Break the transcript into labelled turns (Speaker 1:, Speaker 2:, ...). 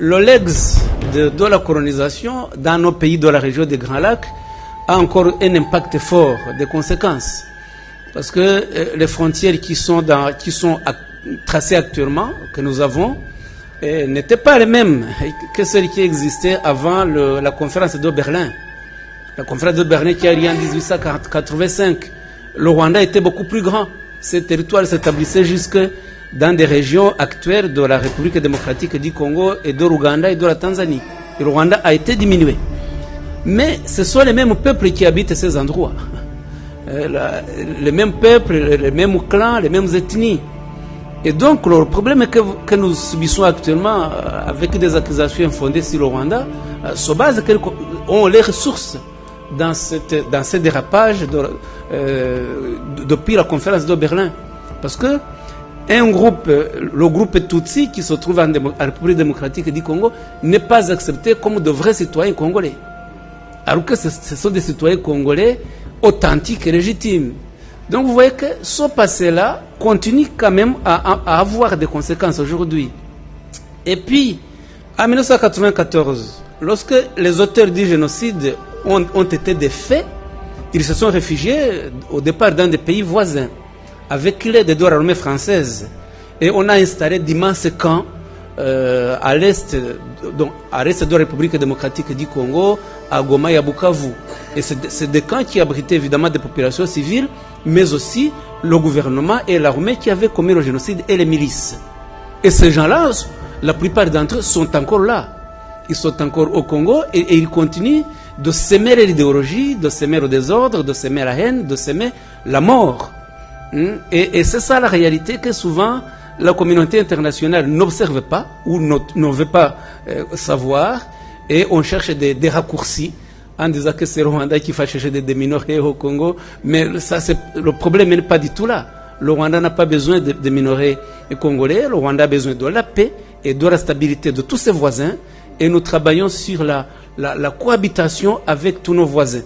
Speaker 1: Le legs de la colonisation dans nos pays de la région des Grands Lacs a encore un impact fort, des conséquences. Parce que les frontières qui sont tracées actuellement, que nous avons, n'étaient pas les mêmes que celles qui existaient avant la conférence de Berlin. La conférence de Berlin qui a eu lieu en 1885. Le Rwanda était beaucoup plus grand. Ces territoires s'établissaient jusque dans des régions actuelles de la République démocratique du Congo et de l'Ouganda et de la Tanzanie. Et le Rwanda a été diminué. Mais ce sont les mêmes peuples qui habitent ces endroits. Les mêmes peuples, les mêmes clans, les mêmes ethnies. Et donc le problème que nous subissons actuellement avec des accusations fondées sur le Rwanda se base ont les ressources dans ce dérapage depuis la conférence de Berlin. Parce que le groupe Tutsi qui se trouve en République démocratique du Congo n'est pas accepté comme de vrais citoyens congolais. Alors que ce sont des citoyens congolais authentiques et légitimes. Donc vous voyez que ce passé-là continue quand même à avoir des conséquences aujourd'hui. Et puis, en 1994, lorsque les auteurs du génocide ont été défaits, ils se sont réfugiés au départ dans des pays voisins, avec l'aide de l'armée française. Et on a installé d'immenses camps à l'est de la République démocratique du Congo, à Goma et à Bukavu. Et c'est des camps qui abritaient évidemment des populations civiles, mais aussi le gouvernement et l'armée qui avaient commis le génocide et les milices. Et ces gens-là, la plupart d'entre eux sont encore là. Ils sont encore au Congo et ils continuent de s'aimer l'idéologie, de s'aimer le désordre, de s'aimer la haine, de s'aimer la mort. Et c'est ça la réalité que souvent la communauté internationale n'observe pas ou ne veut pas savoir, et on cherche des raccourcis en disant que c'est le Rwanda qui va chercher des minorités au Congo, mais ça, le problème n'est pas du tout là. Le Rwanda n'a pas besoin de minorités congolais, le Rwanda a besoin de la paix et de la stabilité de tous ses voisins, et nous travaillons sur la cohabitation avec tous nos voisins.